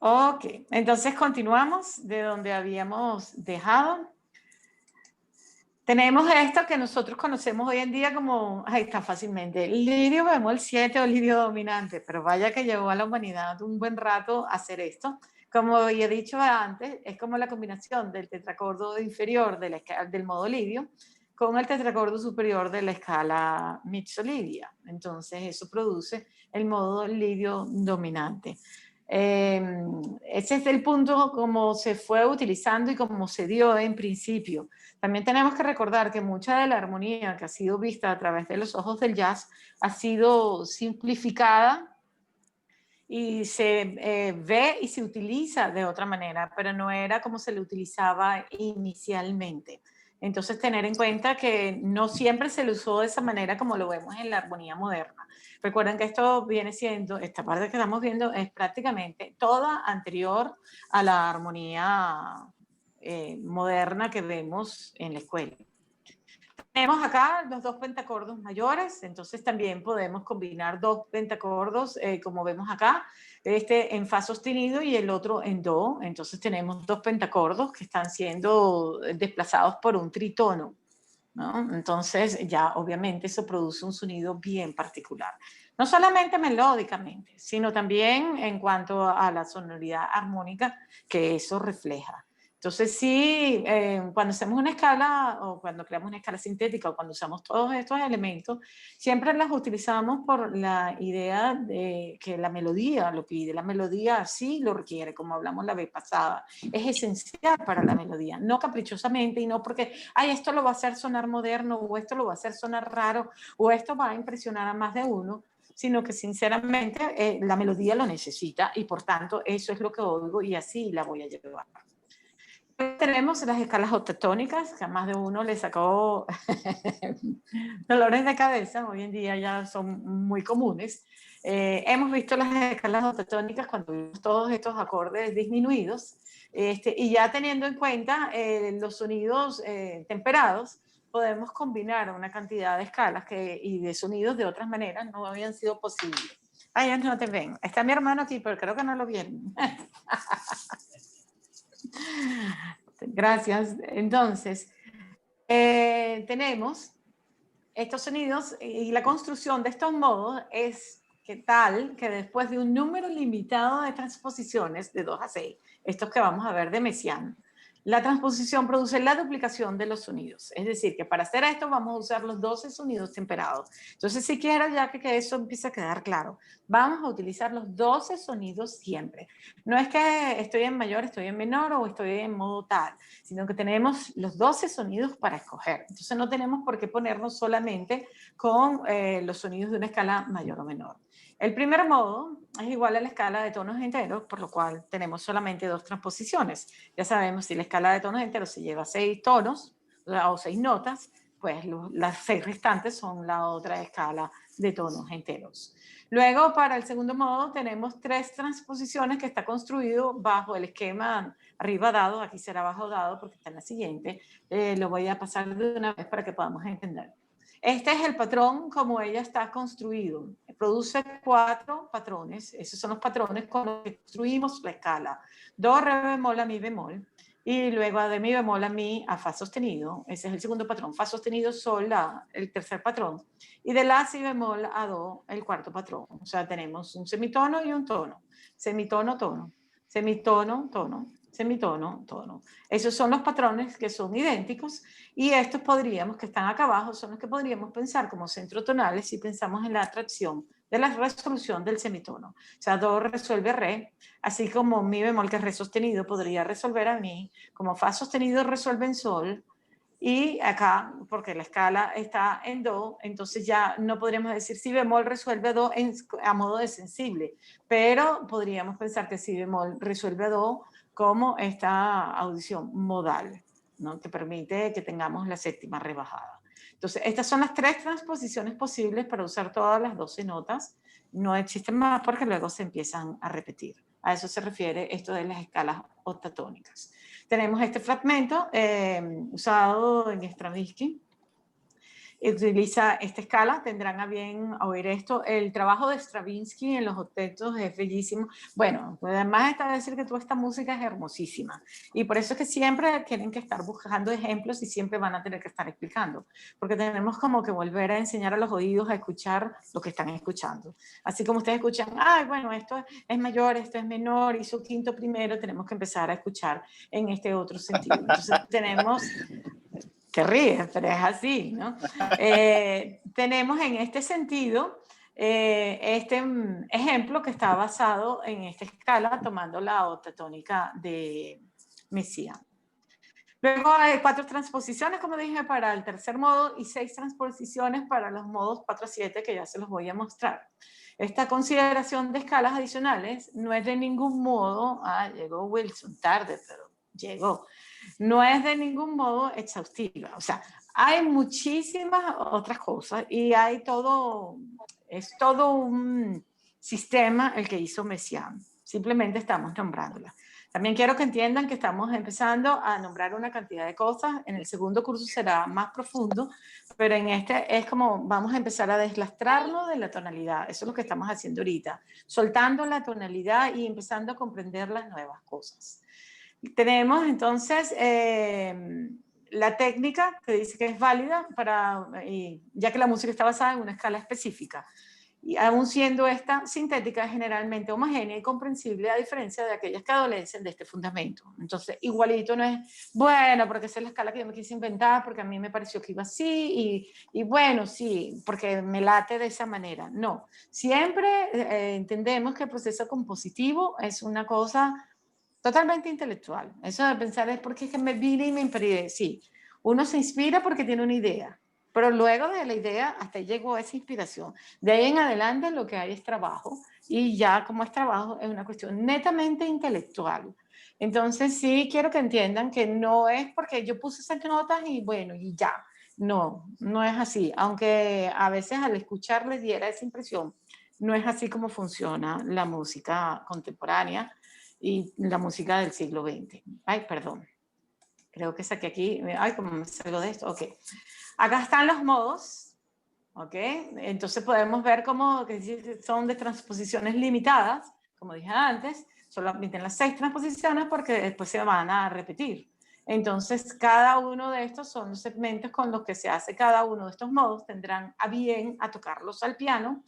Ok, entonces continuamos de donde habíamos dejado. Tenemos esto que nosotros conocemos hoy en día como, ahí está fácilmente, lirio bemol 7 o lirio dominante, pero vaya que llevó a la humanidad un buen rato hacer esto. Como ya he dicho antes, es como la combinación del tetracordo inferior de del modo lidio con el tetracordo superior de la escala mixolidia. Entonces eso produce el modo lidio dominante. Ese es el punto como se fue utilizando y como se dio en principio. También tenemos que recordar que mucha de la armonía que ha sido vista a través de los ojos del jazz ha sido simplificada y se ve y se utiliza de otra manera, pero no era como se le utilizaba inicialmente. Entonces, tener en cuenta que no siempre se le usó de esa manera como lo vemos en la armonía moderna. Recuerden que esto viene siendo, esta parte que estamos viendo es prácticamente toda anterior a la armonía moderna que vemos en la escuela. Tenemos acá los dos pentacordos mayores, entonces también podemos combinar dos pentacordos, como vemos acá, este en fa sostenido y el otro en do. Entonces tenemos dos pentacordos que están siendo desplazados por un tritono, ¿no? Entonces ya obviamente eso produce un sonido bien particular. No solamente melódicamente, sino también en cuanto a la sonoridad armónica que eso refleja. Entonces sí, cuando hacemos una escala o cuando creamos una escala sintética o cuando usamos todos estos elementos, siempre las utilizamos por la idea de que la melodía lo pide, la melodía así lo requiere, como hablamos la vez pasada. Es esencial para la melodía, no caprichosamente y no porque, ay, esto lo va a hacer sonar moderno o esto lo va a hacer sonar raro o esto va a impresionar a más de uno, sino que sinceramente la melodía lo necesita y por tanto eso es lo que oigo y así la voy a llevar. Tenemos las escalas octatónicas, que a más de uno le sacó dolores de cabeza, hoy en día ya son muy comunes. Hemos visto las escalas octatónicas cuando vimos todos estos acordes disminuidos, y ya teniendo en cuenta los sonidos temperados, podemos combinar una cantidad de escalas y de sonidos de otras maneras no habían sido posibles. Ay, ya no te ven. Está mi hermano aquí, pero creo que no lo vieron. Gracias. Entonces, tenemos estos sonidos y la construcción de estos modos es que tal que después de un número limitado de transposiciones, de 2 a 6, estos que vamos a ver de Messiaen, la transposición produce la duplicación de los sonidos. Es decir, que para hacer esto vamos a usar los 12 sonidos temperados. Entonces, si quiero ya que eso empiece a quedar claro, vamos a utilizar los 12 sonidos siempre. No es que estoy en mayor, estoy en menor o estoy en modo tal, sino que tenemos los 12 sonidos para escoger. Entonces, no tenemos por qué ponernos solamente con los sonidos de una escala mayor o menor. El primer modo es igual a la escala de tonos enteros, por lo cual tenemos solamente 2 transposiciones. Ya sabemos, si la escala de tonos enteros se lleva 6 tonos o 6 notas, pues las 6 restantes son la otra escala de tonos enteros. Luego, para el segundo modo, tenemos 3 transposiciones que está construido bajo el esquema arriba dado, aquí será abajo dado porque está en la siguiente. Lo voy a pasar de una vez para que podamos entender. Este es el patrón como ella está construido. Produce 4 patrones. Esos son los patrones con los que construimos la escala. Do, re bemol, a mi bemol. Y luego de mi bemol a mi a fa sostenido. Ese es el segundo patrón. Fa sostenido, sol, la, el tercer patrón. Y de la, si bemol a do, el cuarto patrón. O sea, tenemos un semitono y un tono. Semitono, tono. Semitono, tono. Semitono, tono. Esos son los patrones que son idénticos y estos podríamos, que están acá abajo, son los que podríamos pensar como centrotonales si pensamos en la atracción de la resolución del semitono. O sea, do resuelve re, así como mi bemol, que es re sostenido, podría resolver a mi, como fa sostenido resuelve en sol, y acá, porque la escala está en do, entonces ya no podríamos decir si bemol resuelve do a modo de sensible, pero podríamos pensar que si bemol resuelve do como esta audición modal, ¿no? Que permite que tengamos la séptima rebajada. Entonces, estas son las 3 transposiciones posibles para usar todas las 12 notas. No existen más porque luego se empiezan a repetir. A eso se refiere esto de las escalas octatónicas. Tenemos este fragmento usado en Stravinsky, utiliza esta escala, tendrán a bien oír esto. El trabajo de Stravinsky en los octetos es bellísimo. Bueno, además está decir que toda esta música es hermosísima y por eso es que siempre tienen que estar buscando ejemplos y siempre van a tener que estar explicando, porque tenemos como que volver a enseñar a los oídos a escuchar lo que están escuchando. Así como ustedes escuchan, ay, bueno, esto es mayor, esto es menor, hizo quinto primero, tenemos que empezar a escuchar en este otro sentido. Entonces tenemos... Te ríes, pero es así, ¿no? Tenemos en este sentido este ejemplo que está basado en esta escala, tomando la octatónica de Messiaen. Luego hay 4 transposiciones, como dije, para el tercer modo y 6 transposiciones para los modos 4 a 7, que ya se los voy a mostrar. Esta consideración de escalas adicionales no es de ningún modo, llegó Wilson tarde, pero llegó, no es de ningún modo exhaustiva. O sea, hay muchísimas otras cosas y hay todo, es todo un sistema el que hizo Messiaen. Simplemente estamos nombrándola. También quiero que entiendan que estamos empezando a nombrar una cantidad de cosas. En el segundo curso será más profundo, pero en este es como vamos a empezar a deslastrarnos de la tonalidad. Eso es lo que estamos haciendo ahorita, soltando la tonalidad y empezando a comprender las nuevas cosas. Tenemos entonces la técnica que dice que es válida para, ya que la música está basada en una escala específica. Y aún siendo esta sintética, generalmente homogénea y comprensible, a diferencia de aquellas que adolecen de este fundamento. Entonces, igualito no es, bueno, porque esa es la escala que yo me quise inventar, porque a mí me pareció que iba así, y bueno, sí, porque me late de esa manera. No, siempre entendemos que el proceso compositivo es una cosa totalmente intelectual. Eso de pensar es porque es que me vine y me inspiré. Sí, uno se inspira porque tiene una idea, pero luego de la idea hasta ahí llegó esa inspiración. De ahí en adelante lo que hay es trabajo y ya como es trabajo es una cuestión netamente intelectual. Entonces sí quiero que entiendan que no es porque yo puse esas notas y bueno, y ya. No, no es así. Aunque a veces al escuchar les diera esa impresión, no es así como funciona la música contemporánea y la música del siglo XX. Ay, perdón. Creo que saqué aquí. Ay, ¿cómo me salgo de esto? Ok. Acá están los modos. Ok. Entonces podemos ver cómo son de transposiciones limitadas. Como dije antes, solo admiten las 6 transposiciones porque después se van a repetir. Entonces, cada uno de estos son los segmentos con los que se hace cada uno de estos modos. Tendrán a bien a tocarlos al piano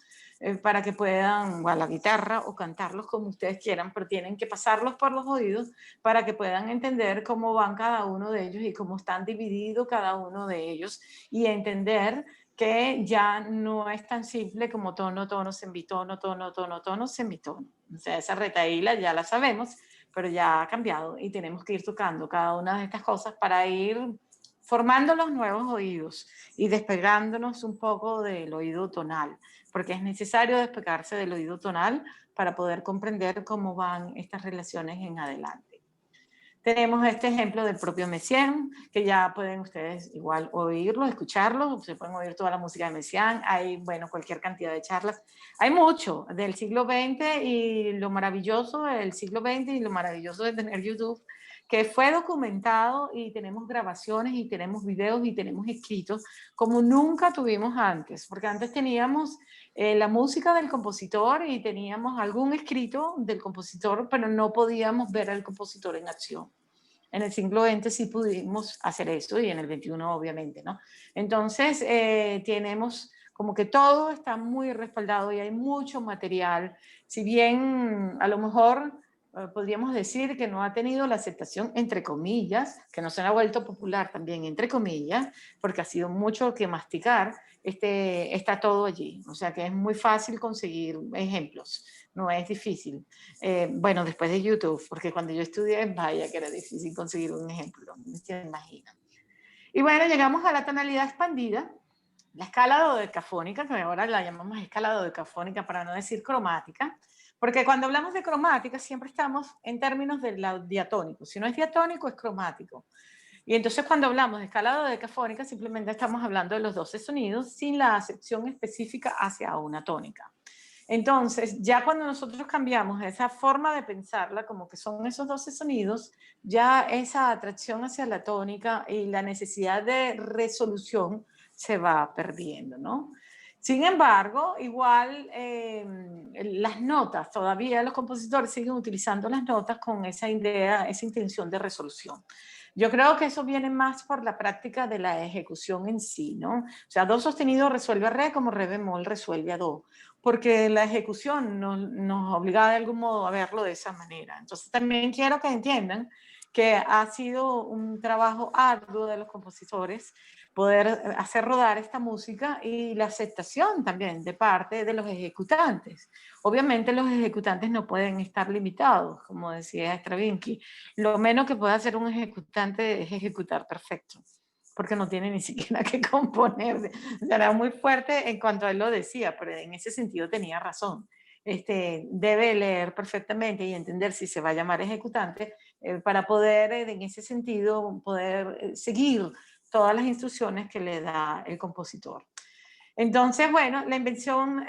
para que puedan, o a la guitarra, o cantarlos como ustedes quieran, pero tienen que pasarlos por los oídos para que puedan entender cómo van cada uno de ellos y cómo están divididos cada uno de ellos y entender que ya no es tan simple como tono, tono, semitono, tono, tono, tono, semitono. O sea, esa retahíla ya la sabemos, pero ya ha cambiado y tenemos que ir tocando cada una de estas cosas para ir formando los nuevos oídos y despegándonos un poco del oído tonal, porque es necesario despegarse del oído tonal para poder comprender cómo van estas relaciones en adelante. Tenemos este ejemplo del propio Messiaen, que ya pueden ustedes igual oírlo, escucharlo, se pueden oír toda la música de Messiaen, hay, bueno, cualquier cantidad de charlas. Hay mucho del siglo XX y lo maravilloso del siglo XX y lo maravilloso de tener YouTube, que fue documentado y tenemos grabaciones y tenemos videos y tenemos escritos como nunca tuvimos antes, porque antes teníamos la música del compositor y teníamos algún escrito del compositor, pero no podíamos ver al compositor en acción. En el siglo XX sí pudimos hacer eso y en el XXI obviamente, ¿no? Entonces tenemos como que todo está muy respaldado y hay mucho material, si bien a lo mejor podríamos decir que no ha tenido la aceptación, entre comillas, que no se ha vuelto popular también, entre comillas, porque ha sido mucho que masticar, está todo allí. O sea que es muy fácil conseguir ejemplos, no es difícil. Bueno, después de YouTube, porque cuando yo estudié, vaya que era difícil conseguir un ejemplo, se imagina. Y bueno, llegamos a la tonalidad expandida, la escala dodecafónica, que ahora la llamamos escala dodecafónica para no decir cromática, porque cuando hablamos de cromática siempre estamos en términos del diatónico. Si no es diatónico, es cromático. Y entonces cuando hablamos de escala dodecafónica simplemente estamos hablando de los 12 sonidos sin la acepción específica hacia una tónica. Entonces, ya cuando nosotros cambiamos esa forma de pensarla, como que son esos 12 sonidos, ya esa atracción hacia la tónica y la necesidad de resolución se va perdiendo, ¿no? Sin embargo, igual las notas, todavía los compositores siguen utilizando las notas con esa idea, esa intención de resolución. Yo creo que eso viene más por la práctica de la ejecución en sí, ¿no? O sea, do sostenido resuelve a re como re bemol resuelve a do, porque la ejecución nos obliga de algún modo a verlo de esa manera. Entonces también quiero que entiendan que ha sido un trabajo arduo de los compositores poder hacer rodar esta música y la aceptación también de parte de los ejecutantes. Obviamente los ejecutantes no pueden estar limitados, como decía Stravinsky. Lo menos que puede hacer un ejecutante es ejecutar perfecto, porque no tiene ni siquiera que componer. Era muy fuerte en cuanto a él lo decía, pero en ese sentido tenía razón. Debe leer perfectamente y entender si se va a llamar ejecutante para poder, en ese sentido, poder seguir todas las instrucciones que le da el compositor. Entonces, bueno, la invención,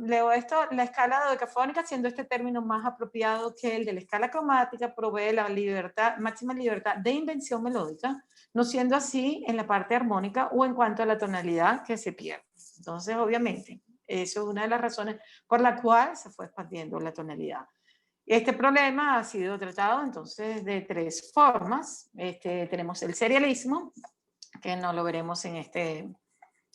leo esto, la escala dodecafónica, siendo este término más apropiado que el de la escala cromática, provee la libertad, máxima libertad de invención melódica, no siendo así en la parte armónica o en cuanto a la tonalidad que se pierde. Entonces, obviamente, eso es una de las razones por la cual se fue expandiendo la tonalidad. Este problema ha sido tratado entonces de tres formas. Tenemos el serialismo, que no lo veremos en este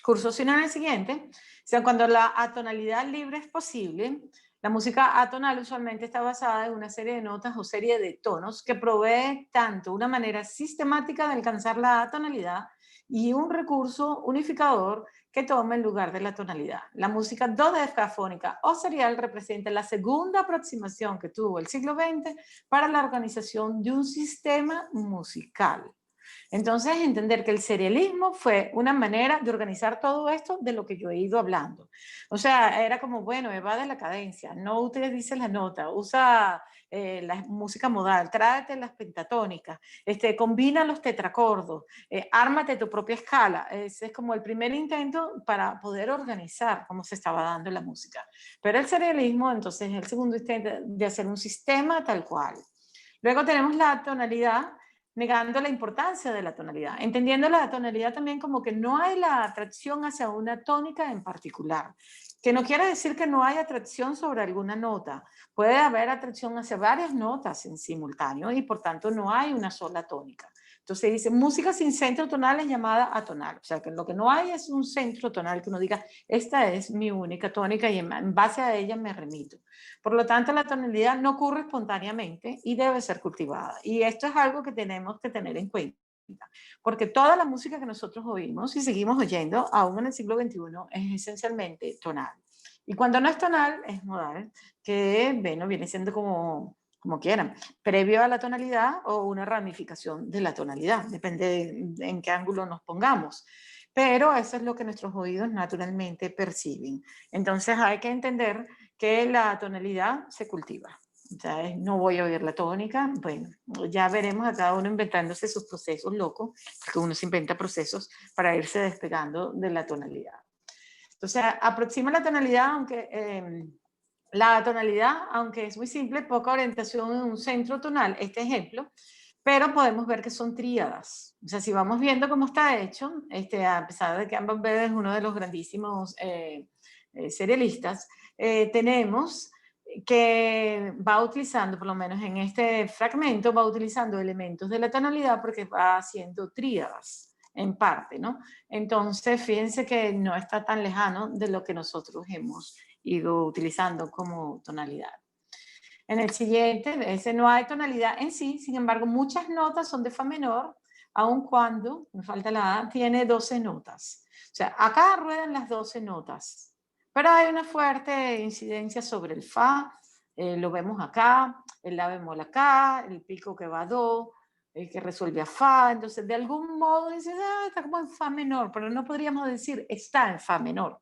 curso, sino en el siguiente. O sea, cuando la atonalidad libre es posible, la música atonal usualmente está basada en una serie de notas o serie de tonos que provee tanto una manera sistemática de alcanzar la atonalidad y un recurso unificador que toma el lugar de la tonalidad. La música dodecafónica o serial representa la segunda aproximación que tuvo el siglo XX para la organización de un sistema musical. Entonces, entender que el serialismo fue una manera de organizar todo esto de lo que yo he ido hablando. O sea, era como, bueno, evade la cadencia, no utilices la nota, usa la música modal, tráete las pentatónicas, combina los tetracordos, ármate tu propia escala. Ese es como el primer intento para poder organizar cómo se estaba dando la música. Pero el serialismo, entonces, es el segundo intento de hacer un sistema tal cual. Luego tenemos la tonalidad, negando la importancia de la tonalidad, entendiendo la tonalidad también como que no hay la atracción hacia una tónica en particular, que no quiere decir que no hay atracción sobre alguna nota, puede haber atracción hacia varias notas en simultáneo y por tanto no hay una sola tónica. Entonces dice, música sin centro tonal es llamada atonal, o sea que lo que no hay es un centro tonal que uno diga, esta es mi única tónica y en base a ella me remito. Por lo tanto, la tonalidad no ocurre espontáneamente y debe ser cultivada. Y esto es algo que tenemos que tener en cuenta, porque toda la música que nosotros oímos y seguimos oyendo, aún en el siglo XXI, es esencialmente tonal. Y cuando no es tonal, es modal, que bueno, viene siendo como quieran, previo a la tonalidad o una ramificación de la tonalidad, depende de en qué ángulo nos pongamos. Pero eso es lo que nuestros oídos naturalmente perciben. Entonces hay que entender que la tonalidad se cultiva. O sea, no voy a oír la tónica, bueno, ya veremos a cada uno inventándose sus procesos locos, porque uno se inventa procesos para irse despegando de la tonalidad. Entonces, aproxima la tonalidad, aunque es muy simple, poca orientación en un centro tonal, este ejemplo, pero podemos ver que son tríadas. O sea, si vamos viendo cómo está hecho, a pesar de que Amban Bede es uno de los grandísimos serialistas, tenemos que va utilizando, por lo menos en este fragmento, va utilizando elementos de la tonalidad porque va haciendo tríadas en parte, ¿no? Entonces, fíjense que no está tan lejano de lo que nosotros hemos ido utilizando como tonalidad. En el siguiente, ese no hay tonalidad en sí, sin embargo, muchas notas son de fa menor, aun cuando, me falta la A, tiene 12 notas. O sea, acá ruedan las 12 notas, pero hay una fuerte incidencia sobre el fa, lo vemos acá, el la bemol acá, el pico que va a do, el que resuelve a fa, entonces de algún modo dices, está como en fa menor, pero no podríamos decir está en fa menor,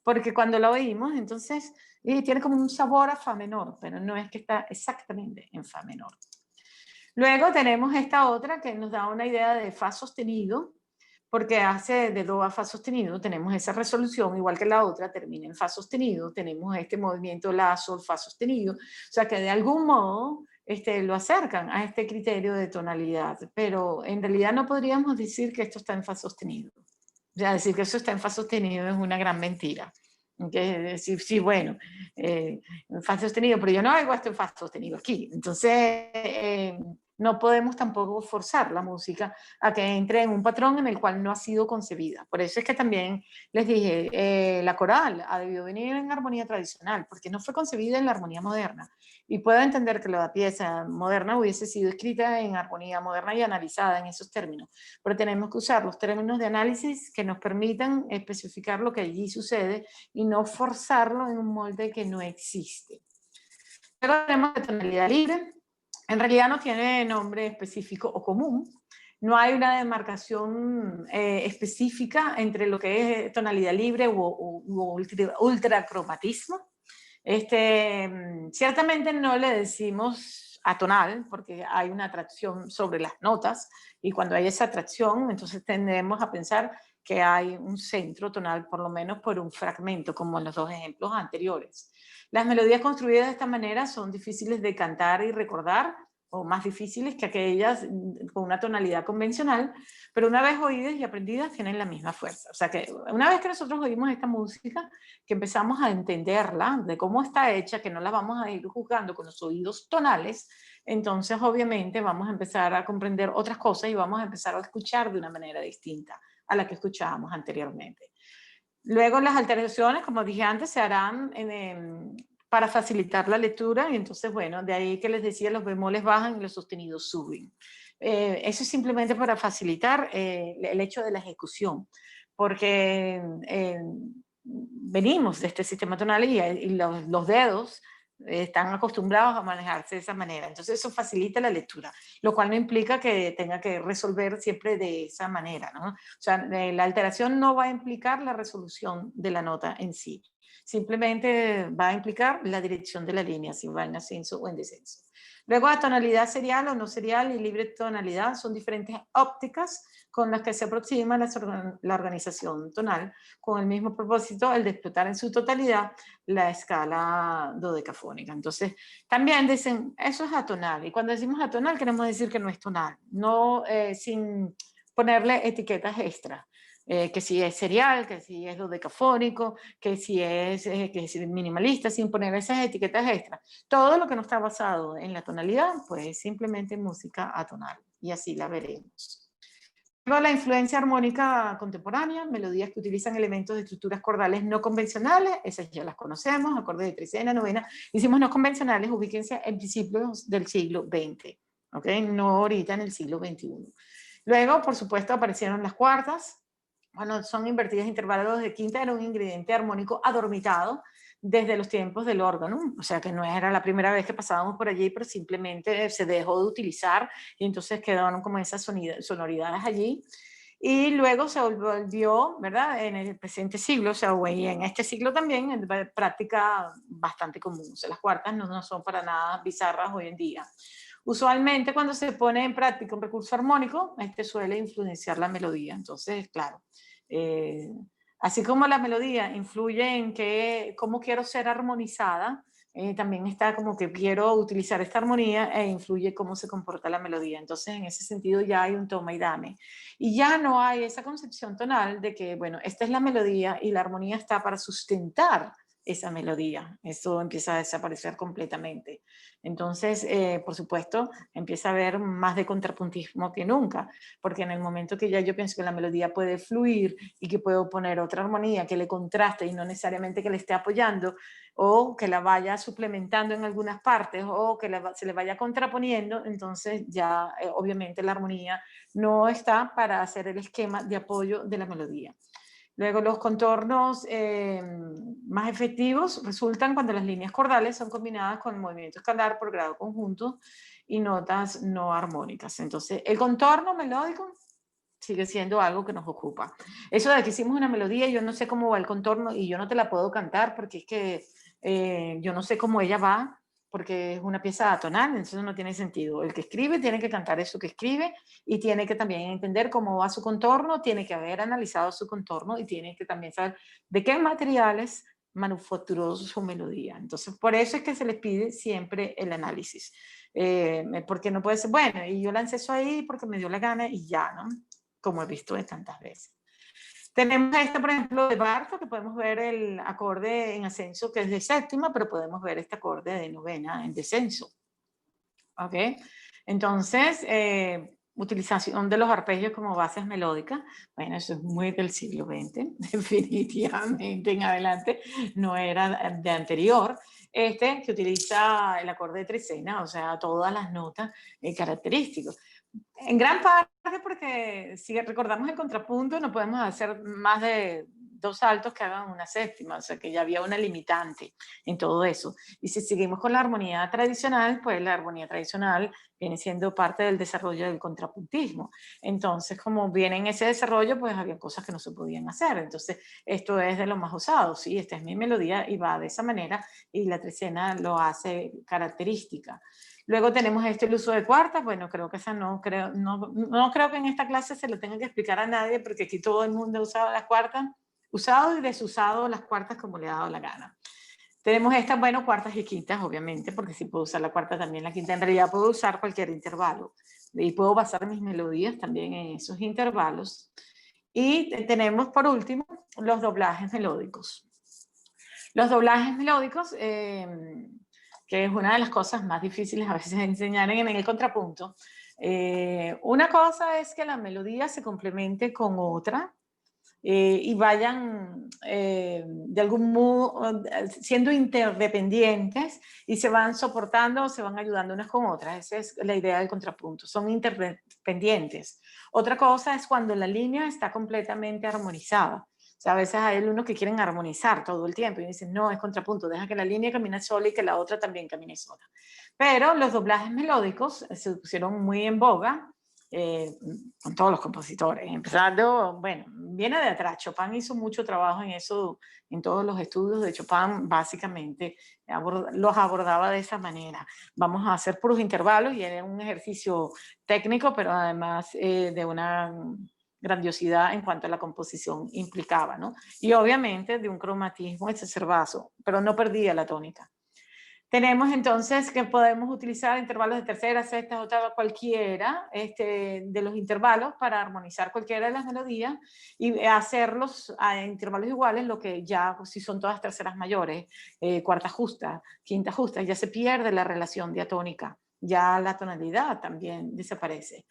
porque cuando lo oímos, entonces tiene como un sabor a fa menor, pero no es que está exactamente en fa menor. Luego tenemos esta otra que nos da una idea de fa sostenido, porque hace de do a fa sostenido, tenemos esa resolución, igual que la otra, termina en fa sostenido, tenemos este movimiento la, sol, fa sostenido, o sea que de algún modo lo acercan a este criterio de tonalidad, pero en realidad no podríamos decir que esto está en fa sostenido. O sea, decir que eso está en fa sostenido es una gran mentira. Que decir, sí, bueno, en fa sostenido, pero yo no hago esto en fa sostenido aquí. Entonces, no podemos tampoco forzar la música a que entre en un patrón en el cual no ha sido concebida. Por eso es que también les dije, la coral ha debido venir en armonía tradicional, porque no fue concebida en la armonía moderna. Y puedo entender que la pieza moderna hubiese sido escrita en armonía moderna y analizada en esos términos, pero tenemos que usar los términos de análisis que nos permitan especificar lo que allí sucede y no forzarlo en un molde que no existe. Luego tenemos la tonalidad libre. En realidad no tiene nombre específico o común. No hay una demarcación específica entre lo que es tonalidad libre u ultracromatismo. Ciertamente no le decimos atonal porque hay una atracción sobre las notas y cuando hay esa atracción entonces tendemos a pensar que hay un centro tonal por lo menos por un fragmento como en los dos ejemplos anteriores. Las melodías construidas de esta manera son difíciles de cantar y recordar o más difíciles que aquellas con una tonalidad convencional, pero una vez oídas y aprendidas tienen la misma fuerza. O sea que una vez que nosotros oímos esta música, que empezamos a entenderla, de cómo está hecha, que no la vamos a ir juzgando con los oídos tonales, entonces obviamente vamos a empezar a comprender otras cosas y vamos a empezar a escuchar de una manera distinta a la que escuchábamos anteriormente. Luego las alteraciones, como dije antes, se harán para facilitar la lectura y entonces, bueno, de ahí que les decía, los bemoles bajan y los sostenidos suben. Eso es simplemente para facilitar el hecho de la ejecución, porque venimos de este sistema tonal y los dedos están acostumbrados a manejarse de esa manera. Entonces eso facilita la lectura, lo cual no implica que tenga que resolver siempre de esa manera, ¿no? O sea, la alteración no va a implicar la resolución de la nota en sí, simplemente va a implicar la dirección de la línea, si va en ascenso o en descenso. Luego, la tonalidad serial o no serial y libre tonalidad son diferentes ópticas con las que se aproxima la organización tonal, con el mismo propósito, el de explotar en su totalidad la escala dodecafónica. Entonces, también dicen, eso es atonal, y cuando decimos atonal queremos decir que no es tonal, no sin ponerle etiquetas extra. Que si es serial, que si es dodecafónico, que si que es minimalista, sin poner esas etiquetas extra. Todo lo que no está basado en la tonalidad, pues simplemente música atonal, y así la veremos. Luego la influencia armónica contemporánea, melodías que utilizan elementos de estructuras cordales no convencionales, esas ya las conocemos, acordes de trecena, novena, hicimos no convencionales, ubíquense en principios del siglo XX, ¿ok? No ahorita en el siglo XXI. Luego, por supuesto, aparecieron las cuartas, bueno, son invertidas intervalos de quinta, era un ingrediente armónico adormitado desde los tiempos del órgano, o sea que no era la primera vez que pasábamos por allí, pero simplemente se dejó de utilizar y entonces quedaron como esas sonoridades allí. Y luego se volvió, ¿verdad? En el presente siglo, o sea, y en este siglo también, en práctica bastante común. O sea, las cuartas no son para nada bizarras hoy en día. Usualmente cuando se pone en práctica un recurso armónico, este suele influenciar la melodía. Entonces, claro, eh, así como la melodía influye en cómo quiero ser armonizada, también está como que quiero utilizar esta armonía e influye cómo se comporta la melodía. Entonces, en ese sentido ya hay un toma y dame. Y ya no hay esa concepción tonal de que, bueno, esta es la melodía y la armonía está para sustentar esa melodía. Eso empieza a desaparecer completamente. Entonces, por supuesto, empieza a haber más de contrapuntismo que nunca, porque en el momento que ya yo pienso que la melodía puede fluir y que puedo poner otra armonía que le contraste y no necesariamente que le esté apoyando o que la vaya suplementando en algunas partes o que se le vaya contraponiendo, entonces ya obviamente la armonía no está para hacer el esquema de apoyo de la melodía. Luego, los contornos más efectivos resultan cuando las líneas cordales son combinadas con el movimiento escalar por grado conjunto y notas no armónicas. Entonces, el contorno melódico sigue siendo algo que nos ocupa. Eso de que hicimos una melodía, yo no sé cómo va el contorno y yo no te la puedo cantar porque es que yo no sé cómo ella va, porque es una pieza atonal, entonces no tiene sentido. El que escribe tiene que cantar eso que escribe y tiene que también entender cómo va su contorno, tiene que haber analizado su contorno y tiene que también saber de qué materiales manufacturó su melodía. Entonces, por eso es que se les pide siempre el análisis. Porque no puede ser, bueno, y yo lancé eso ahí porque me dio la gana y ya, ¿no? Como he visto de tantas veces. Tenemos este, por ejemplo, de Bartók, que podemos ver el acorde en ascenso, que es de séptima, pero podemos ver este acorde de novena en descenso. ¿Ok? Entonces, utilización de los arpegios como bases melódicas, bueno, eso es muy del siglo XX, definitivamente en adelante, no era de anterior. Este que utiliza el acorde de trecena, o sea, todas las notas características. En gran parte porque si recordamos el contrapunto no podemos hacer más de 2 saltos que hagan una séptima, o sea que ya había una limitante en todo eso. Y si seguimos con la armonía tradicional, pues la armonía tradicional viene siendo parte del desarrollo del contrapuntismo. Entonces, como viene en ese desarrollo, pues había cosas que no se podían hacer. Entonces, esto es de lo más usado, sí, esta es mi melodía y va de esa manera y la trecena lo hace característica. Luego tenemos el uso de cuartas. Bueno, creo que esa no creo que en esta clase se lo tenga que explicar a nadie porque aquí todo el mundo ha usado las cuartas, usado y desusado las cuartas como le ha dado la gana. Tenemos estas, bueno, cuartas y quintas, obviamente, porque si puedo usar la cuarta también la quinta, en realidad puedo usar cualquier intervalo y puedo basar mis melodías también en esos intervalos. Y tenemos, por último, los doblajes melódicos. Los doblajes melódicos, que es una de las cosas más difíciles a veces de enseñar en el contrapunto. Una cosa es que la melodía se complemente con otra y vayan de algún modo siendo interdependientes y se van soportando o se van ayudando unas con otras. Esa es la idea del contrapunto, son interdependientes. Otra cosa es cuando la línea está completamente armonizada. O sea, a veces hay unos que quieren armonizar todo el tiempo y dicen, no, es contrapunto, deja que la línea camine sola y que la otra también camine sola. Pero los doblajes melódicos se pusieron muy en boga con todos los compositores, empezando, bueno, viene de atrás. Chopin hizo mucho trabajo en eso, en todos los estudios de Chopin, básicamente los abordaba de esa manera. Vamos a hacer puros intervalos y era un ejercicio técnico, pero además de una grandiosidad en cuanto a la composición implicaba, ¿no? Y obviamente de un cromatismo exacerbado, pero no perdía la tónica. Tenemos entonces que podemos utilizar intervalos de tercera, sexta, octava, cualquiera de los intervalos para armonizar cualquiera de las melodías y hacerlos a intervalos iguales, lo que ya, si son todas terceras mayores, cuarta justa, quinta justa, ya se pierde la relación diatónica, ya la tonalidad también desaparece.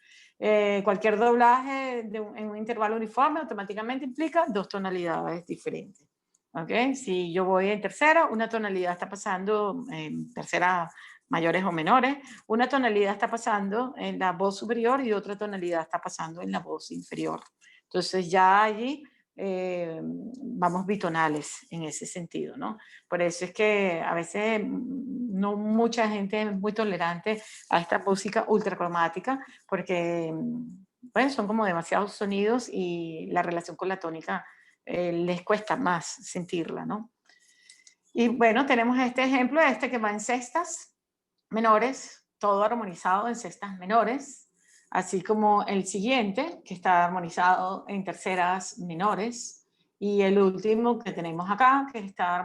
Cualquier doblaje en un intervalo uniforme automáticamente implica 2 tonalidades diferentes. ¿Okay? Si yo voy en tercera, una tonalidad está pasando en tercera mayores o menores, una tonalidad está pasando en la voz superior y otra tonalidad está pasando en la voz inferior. Entonces ya allí vamos bitonales en ese sentido, ¿no? Por eso es que a veces no mucha gente es muy tolerante a esta música ultracromática porque bueno, son como demasiados sonidos y la relación con la tónica les cuesta más sentirla, ¿no? Y bueno, tenemos este ejemplo, que va en sextas menores, todo armonizado en sextas menores, así como el siguiente, que está armonizado en terceras menores, y el último que tenemos acá, que está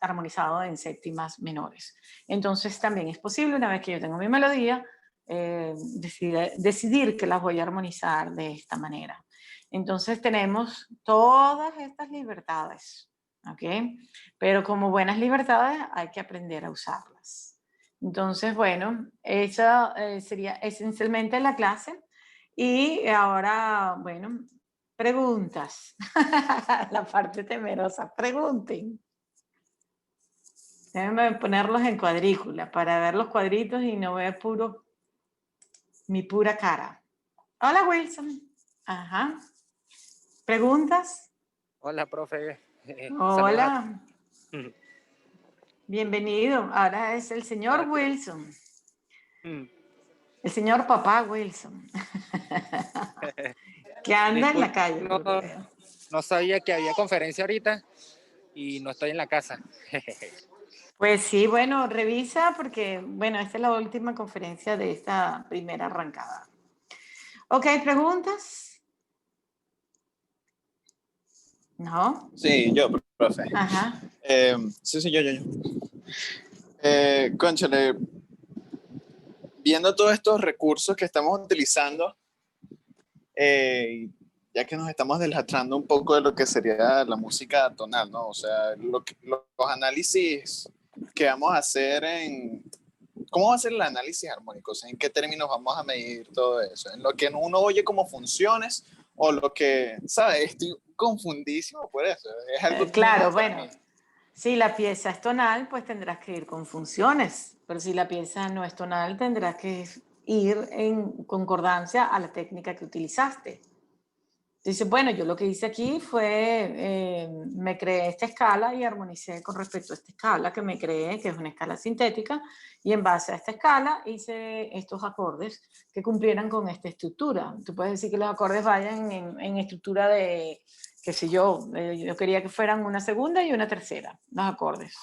armonizado en séptimas menores. Entonces también es posible, una vez que yo tengo mi melodía, decidir que las voy a armonizar de esta manera. Entonces tenemos todas estas libertades, ¿ok? Pero como buenas libertades hay que aprender a usarlas. Entonces, bueno, esa sería esencialmente la clase. Y ahora, bueno, preguntas. La parte temerosa, pregunten. Déjenme ponerlos en cuadrícula para ver los cuadritos y no ver mi pura cara. Hola, Wilson. Ajá. ¿Preguntas? Hola, profe. Hola. Bienvenido. Ahora es el señor Wilson. El señor papá Wilson. Que anda en la calle. No sabía que había conferencia ahorita y no estoy en la casa. Pues sí, bueno, revisa porque, bueno, esta es la última conferencia de esta primera arrancada. Ok, ¿preguntas? ¿No? Sí, yo, profe. Ajá. Sí, yo. Cónchale, viendo todos estos recursos que estamos utilizando, ya que nos estamos delatando un poco de lo que sería la música tonal, ¿no? O sea, los análisis que vamos a hacer ¿cómo va a ser el análisis armónico? O sea, ¿en qué términos vamos a medir todo eso? ¿En lo que uno oye como funciones o lo que, ¿sabes? Estoy confundísimo por eso. Es algo Claro, nuevo para bueno, mí. si la pieza es tonal, pues tendrás que ir con funciones, pero si la pieza no es tonal, tendrás que ir en concordancia a la técnica que utilizaste. Dice, bueno, yo lo que hice aquí fue, me creé esta escala y armonicé con respecto a esta escala que me creé, que es una escala sintética, y en base a esta escala hice estos acordes que cumplieran con esta estructura. Tú puedes decir que los acordes vayan en estructura de, qué sé yo quería que fueran una segunda y una tercera, los acordes.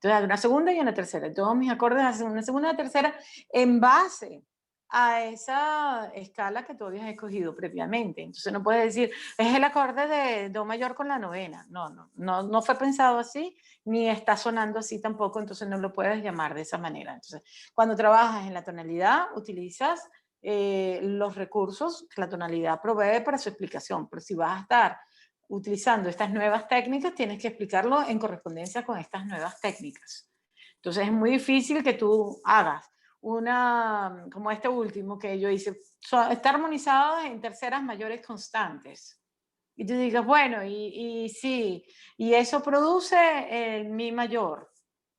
Entonces, una segunda y una tercera. Todos mis acordes hacen una segunda y una tercera en base a esa escala que tú habías escogido previamente. Entonces no puedes decir, es el acorde de do mayor con la novena. No fue pensado así, ni está sonando así tampoco, entonces no lo puedes llamar de esa manera. Entonces, cuando trabajas en la tonalidad, utilizas los recursos que la tonalidad provee para su explicación, pero si vas a estar utilizando estas nuevas técnicas, tienes que explicarlo en correspondencia con estas nuevas técnicas. Entonces es muy difícil que tú hagas una, como este último que yo hice, está armonizado en terceras mayores constantes. Y tú digas, bueno, y sí, y eso produce el mi mayor.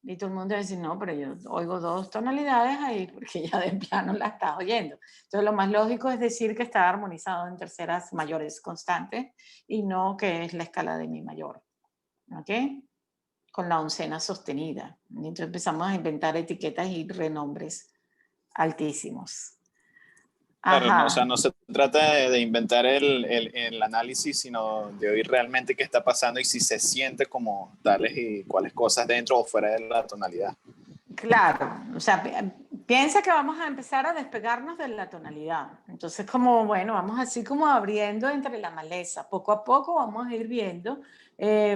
Y todo el mundo dice, no, pero yo oigo dos tonalidades ahí porque ya de plano la estás oyendo. Entonces lo más lógico es decir que está armonizado en terceras mayores constantes y no que es la escala de mi mayor. ¿Ok? Con la oncena sostenida. Y entonces empezamos a inventar etiquetas y renombres altísimos. Claro, no, o sea, Ajá, no se trata de inventar el análisis, sino de oír realmente qué está pasando y si se siente como tales y cuáles cosas dentro o fuera de la tonalidad. claro. O sea, piensa que vamos a empezar a despegarnos de la tonalidad. Entonces, como, bueno, vamos así como abriendo entre la maleza. Poco a poco vamos a ir viendo,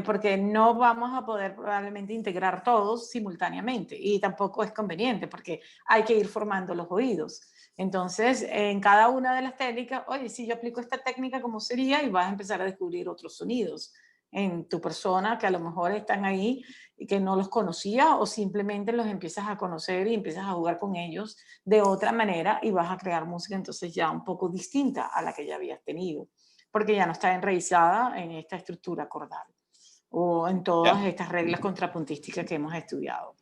porque no vamos a poder probablemente integrar todos simultáneamente. Y tampoco es conveniente, porque hay que ir formando los oídos. Entonces, en cada una de las técnicas, oye, si yo aplico esta técnica, ¿cómo sería? Y vas a empezar a descubrir otros sonidos en tu persona que a lo mejor están ahí y que no los conocías o simplemente los empiezas a conocer y empiezas a jugar con ellos de otra manera y vas a crear música entonces ya un poco distinta a la que ya habías tenido, porque ya no está enraizada en esta estructura acordal o en todas Ya, estas reglas contrapuntísticas que hemos estudiado.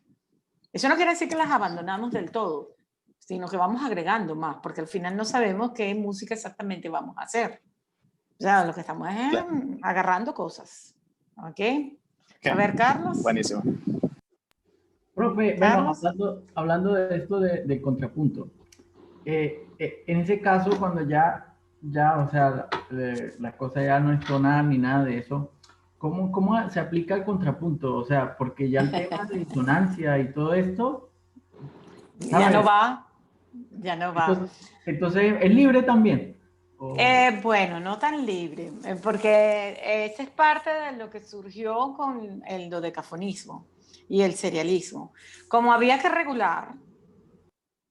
Eso no quiere decir que las abandonamos del todo, sino que vamos agregando más, porque al final no sabemos qué música exactamente vamos a hacer. O sea, lo que estamos es claro. agarrando cosas. ¿Ok? A Okay. ver, Carlos. Buenísimo. Profe, bueno, Carlos. hablando de esto de contrapunto, en ese caso, cuando o sea, la cosa ya no es tonal ni nada de eso, ¿cómo se aplica el contrapunto? O sea, porque ya el tema de disonancia y todo esto, Ya no ¿sabes? va, ya no va. Entonces, ¿es libre también? Bueno, no tan libre, porque esa es parte de lo que surgió con el dodecafonismo y el serialismo. Como había que regular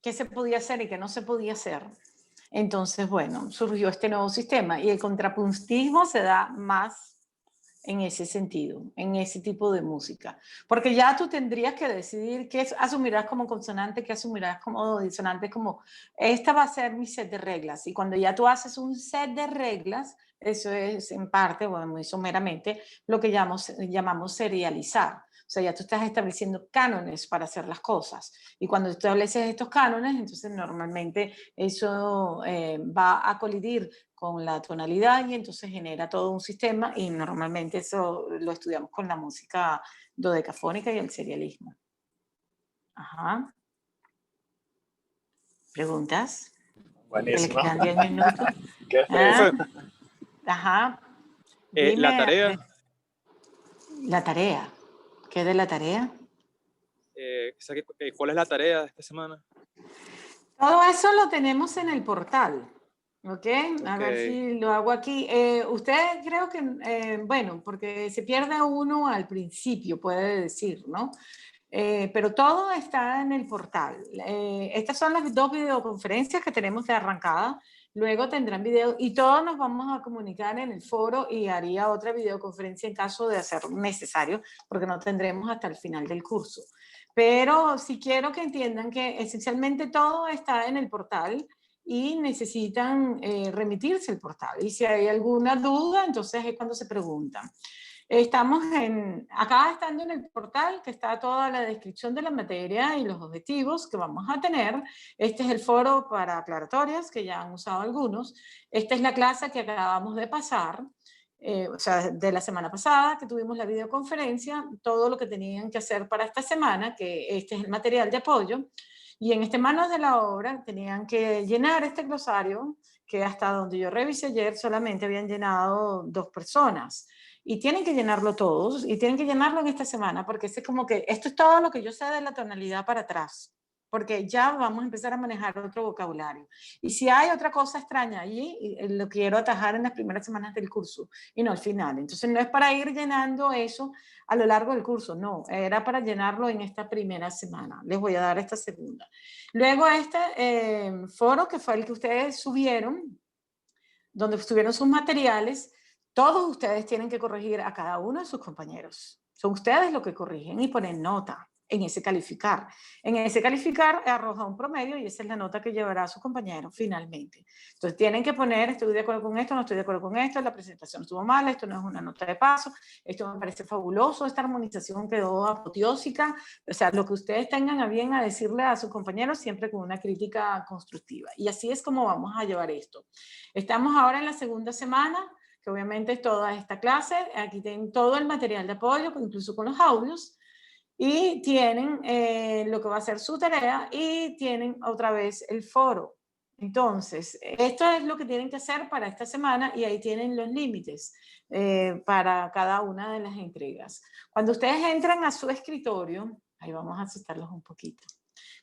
qué se podía hacer y qué no se podía hacer, entonces, bueno, surgió este nuevo sistema y el contrapuntismo se da más en ese sentido, en ese tipo de música. Porque ya tú tendrías que decidir qué asumirás como consonante, qué asumirás como disonante, como esta va a ser mi set de reglas. Y cuando ya tú haces un set de reglas, eso es en parte, bueno, muy someramente, lo que llamamos serializar. O sea, ya tú estás estableciendo cánones para hacer las cosas. Y cuando estableces estos cánones, entonces normalmente eso va a colidir con la tonalidad y entonces genera todo un sistema y normalmente eso lo estudiamos con la música dodecafónica y el serialismo. Ajá. ¿Preguntas? Que le Buenísimo. quedan 10 minutos. Qué ¿Ah? feo. Profe, Ajá. la Dime tarea, la tarea. ¿Qué de la tarea? ¿cuál es la tarea de esta semana? Todo eso lo tenemos en el portal. ¿Ok? A Ok, ver si lo hago aquí. Usted creo que, bueno, porque se pierde uno al principio, puede decir, ¿no? Pero todo está en el portal. Estas son las dos videoconferencias que tenemos de arrancada. Luego tendrán video y todos nos vamos a comunicar en el foro y haría otra videoconferencia en caso de hacer necesario, porque no tendremos hasta el final del curso. Pero sí quiero que entiendan que esencialmente todo está en el portal y necesitan remitirse al portal. Y si hay alguna duda, entonces es cuando se preguntan. Estamos acá estando en el portal, que está toda la descripción de la materia y los objetivos que vamos a tener. Este es el foro para aclaratorias, que ya han usado algunos. Esta es la clase que acabamos de pasar, o sea, de la semana pasada, que tuvimos la videoconferencia, todo lo que tenían que hacer para esta semana, que este es el material de apoyo. Y en este manos de la obra tenían que llenar este glosario, que hasta donde yo revisé ayer solamente habían llenado 2 personas. Y tienen que llenarlo todos, y tienen que llenarlo en esta semana, porque es como que esto es todo lo que yo sé de la tonalidad para atrás, porque ya vamos a empezar a manejar otro vocabulario. Y si hay otra cosa extraña allí, lo quiero atajar en las primeras semanas del curso, y no al final. Entonces no es para ir llenando eso a lo largo del curso, no, era para llenarlo en esta primera semana. Les voy a dar esta segunda. Luego este foro, que fue el que ustedes subieron, donde estuvieron sus materiales, todos ustedes tienen que corregir a cada uno de sus compañeros. Son ustedes los que corrigen y ponen nota en ese calificar. En ese calificar arroja un promedio y esa es la nota que llevará a su compañero finalmente. Entonces tienen que poner, estoy de acuerdo con esto, no estoy de acuerdo con esto, la presentación estuvo mal, esto no es una nota de paso, esto me parece fabuloso, esta armonización quedó apoteósica. O sea, lo que ustedes tengan a bien a decirle a sus compañeros siempre con una crítica constructiva. Y así es como vamos a llevar esto. Estamos ahora en la segunda semana, que obviamente es toda esta clase. Aquí tienen todo el material de apoyo, incluso con los audios. Y tienen lo que va a ser su tarea y tienen otra vez el foro. Entonces, esto es lo que tienen que hacer para esta semana y ahí tienen los límites para cada una de las entregas. Cuando ustedes entran a su escritorio, ahí vamos a asustarlos un poquito.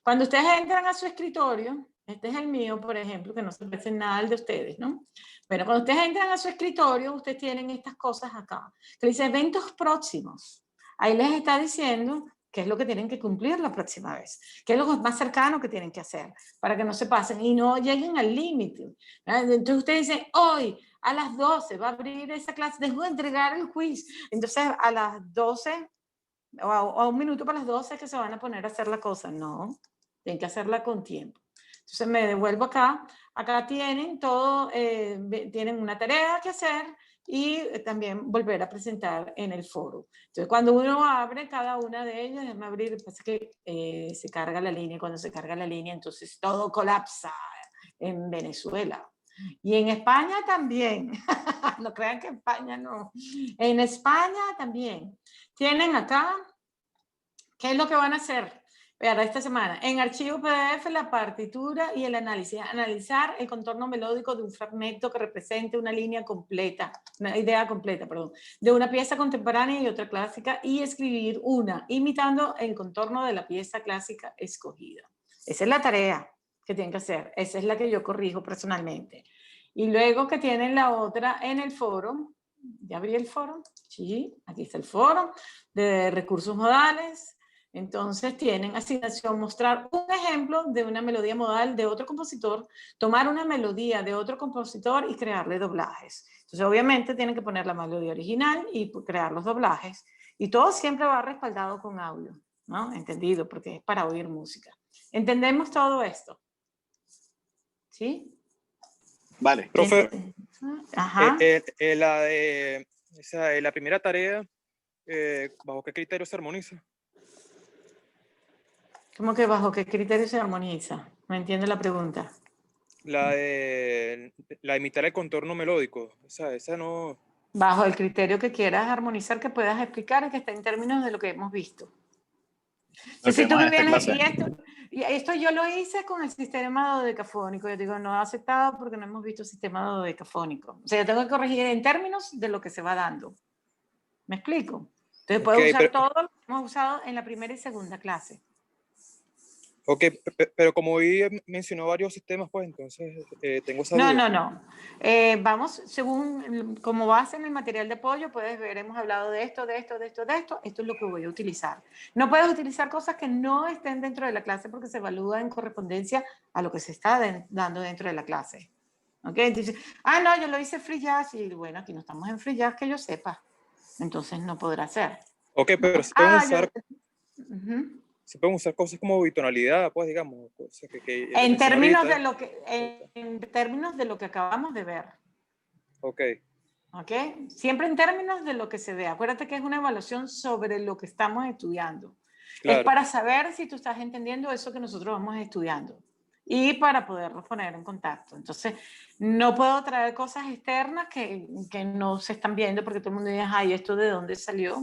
Cuando ustedes entran a su escritorio, este es el mío, por ejemplo, que no se parece nada al de ustedes, ¿no? Bueno, cuando ustedes entran a su escritorio, ustedes tienen estas cosas acá, que dice eventos próximos. Ahí les está diciendo qué es lo que tienen que cumplir la próxima vez, qué es lo más cercano que tienen que hacer, para que no se pasen y no lleguen al límite. Entonces ustedes dicen, hoy a las 12 va a abrir esa clase, dejo de entregar el quiz. Entonces a las 12 o a un minuto para las 12 que se van a poner a hacer la cosa. No, tienen que hacerla con tiempo. Entonces me devuelvo acá. Acá tienen todo, tienen una tarea que hacer y también volver a presentar en el foro. Entonces cuando uno abre cada una de ellas, déjame abrir, pasa que se carga la línea. Cuando se carga la línea, entonces todo colapsa en Venezuela. Y en España también. No crean que en España no. En España también. Tienen acá, ¿qué es lo que van a hacer para esta semana? En archivo PDF, la partitura y el análisis. Analizar el contorno melódico de un fragmento que represente una línea completa, una idea completa, perdón, de una pieza contemporánea y otra clásica y escribir una, imitando el contorno de la pieza clásica escogida. Esa es la tarea que tienen que hacer. Esa es la que yo corrijo personalmente. Y luego que tienen la otra en el foro. ¿Ya abrí el foro? Sí, aquí está el foro de recursos modales. Entonces tienen asignación mostrar un ejemplo de una melodía modal de otro compositor, tomar una melodía de otro compositor y crearle doblajes. Entonces obviamente tienen que poner la melodía original y crear los doblajes. Y todo siempre va respaldado con audio, ¿no? Entendido, porque es para oír música. ¿Entendemos todo esto? ¿Sí? Vale. Profe, Ajá. la primera tarea, ¿bajo qué criterio se armoniza? ¿Cómo que bajo qué criterio se armoniza? No entiendo la pregunta. La de imitar el contorno melódico. Esa no. Bajo el criterio que quieras armonizar, que puedas explicar, que está en términos de lo que hemos visto. Si tú me vienes, y esto yo lo hice con el sistema dodecafónico. Yo digo, no he aceptado porque no hemos visto sistema dodecafónico. O sea, yo tengo que corregir en términos de lo que se va dando. ¿Me explico? Entonces puedo usar todo lo que hemos usado en la primera y segunda clase. Ok, pero como hoy mencionó varios sistemas, pues entonces tengo esa duda. No. Vamos, según como base en el material de apoyo, puedes ver, hemos hablado de esto, esto es lo que voy a utilizar. No puedes utilizar cosas que no estén dentro de la clase porque se evalúa en correspondencia a lo que se está dando dentro de la clase. ¿Ok? Entonces, no, yo lo hice free jazz y bueno, aquí no estamos en free jazz que yo sepa. Entonces no podrá ser. Ok, pero Ujú. se pueden usar cosas como bitonalidad, pues digamos, cosas que En mencioné términos ahorita. de lo que, en términos de lo que acabamos de ver. Ok, ¿Ok? Siempre en términos de lo que se ve. Acuérdate que es una evaluación sobre lo que estamos estudiando. Es claro. para saber si tú estás entendiendo eso que nosotros vamos estudiando y para poderlos poner en contacto. Entonces, no puedo traer cosas externas que no se están viendo porque todo el mundo dice, ay, ¿esto de dónde salió?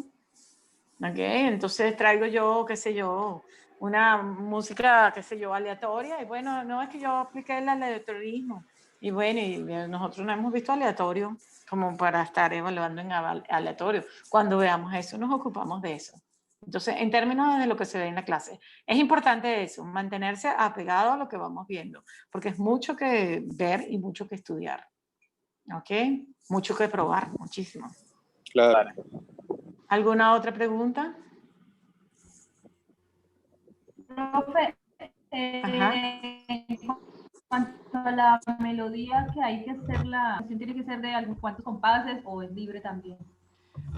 ¿Ok? Entonces traigo yo, qué sé yo, una música, qué sé yo, aleatoria y bueno, no es que yo apliqué el aleatorismo y bueno, y nosotros no hemos visto aleatorio como para estar evaluando en aleatorio. Cuando veamos eso, nos ocupamos de eso. Entonces, en términos de lo que se ve en la clase, es importante eso, mantenerse apegado a lo que vamos viendo, porque es mucho que ver y mucho que estudiar. ¿Ok? Mucho que probar, muchísimo. Claro. ¿Alguna otra pregunta? Profe, Ajá. en cuanto a la melodía que hay que hacerla, ¿tiene que ser de algunos cuantos compases o es libre también?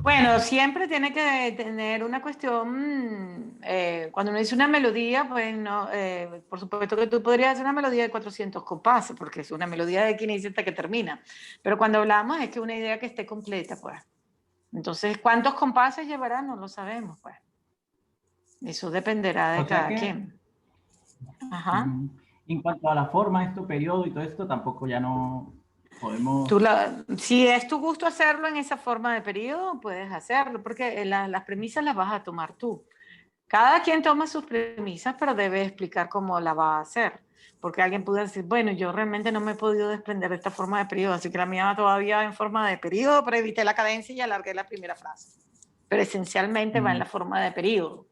Bueno, siempre tiene que tener una cuestión, cuando uno dice una melodía, pues no, por supuesto que tú podrías hacer una melodía de 400 compases, porque es una melodía de que inicia hasta que termina, pero cuando hablamos es que una idea que esté completa, pues. Entonces, ¿cuántos compases llevará? No lo sabemos, pues. Eso dependerá de O sea cada que, quien. Ajá. en cuanto a la forma, esto, periodo y todo esto, tampoco ya no podemos... Si es tu gusto hacerlo en esa forma de periodo, puedes hacerlo, porque las premisas las vas a tomar tú. Cada quien toma sus premisas, pero debe explicar cómo la va a hacer. Porque alguien puede decir, bueno, yo realmente no me he podido desprender de esta forma de periodo, así que la mía va todavía en forma de periodo, pero evité la cadencia y alargué la primera frase. Pero esencialmente va en la forma de periodo.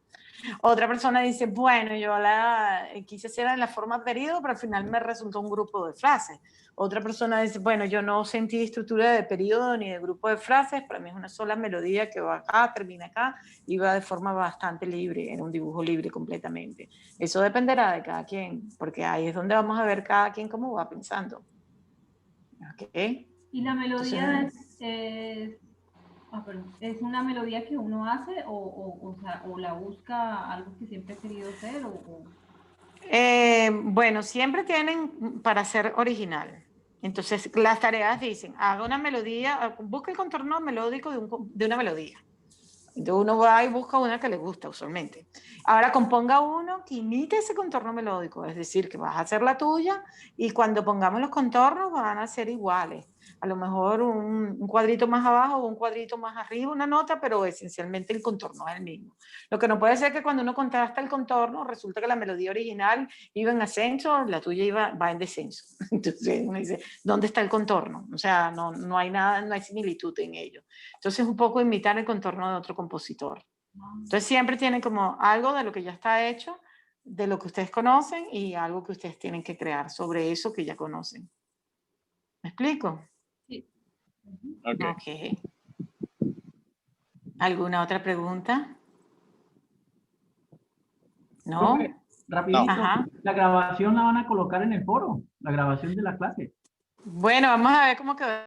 Otra persona dice, bueno, yo la quise hacer en la forma de periodo, pero al final me resultó un grupo de frases. Otra persona dice, bueno, yo no sentí estructura de periodo ni de grupo de frases, para mí es una sola melodía que va acá, termina acá y va de forma bastante libre, en un dibujo libre completamente. Eso dependerá de cada quien, porque ahí es donde vamos a ver cada quien cómo va pensando. ¿Ok? ¿Y la melodía Entonces, es una melodía que uno hace o la busca algo que siempre ha querido hacer? bueno, siempre tienen para ser original. Entonces, las tareas dicen, haga una melodía, busca el contorno melódico de una melodía. Entonces uno va y busca una que le gusta usualmente. Ahora componga uno que imite ese contorno melódico, es decir, que vas a hacer la tuya y cuando pongamos los contornos van a ser iguales. A lo mejor un cuadrito más abajo o un cuadrito más arriba, una nota, pero esencialmente el contorno es el mismo. Lo que no puede ser que cuando uno contrasta el contorno, resulta que la melodía original iba en ascenso, la tuya va en descenso. Entonces uno dice, ¿dónde está el contorno? O sea, no hay nada, no hay similitud en ello. Entonces, un poco imitar el contorno de otro compositor. Entonces, siempre tienen como algo de lo que ya está hecho, de lo que ustedes conocen y algo que ustedes tienen que crear sobre eso que ya conocen. ¿Me explico? Sí. Ok. ¿Alguna otra pregunta? Profe, ¿No? rapidito, Ajá. la grabación la van a colocar en el foro, la grabación de la clase. Bueno, vamos a ver cómo quedó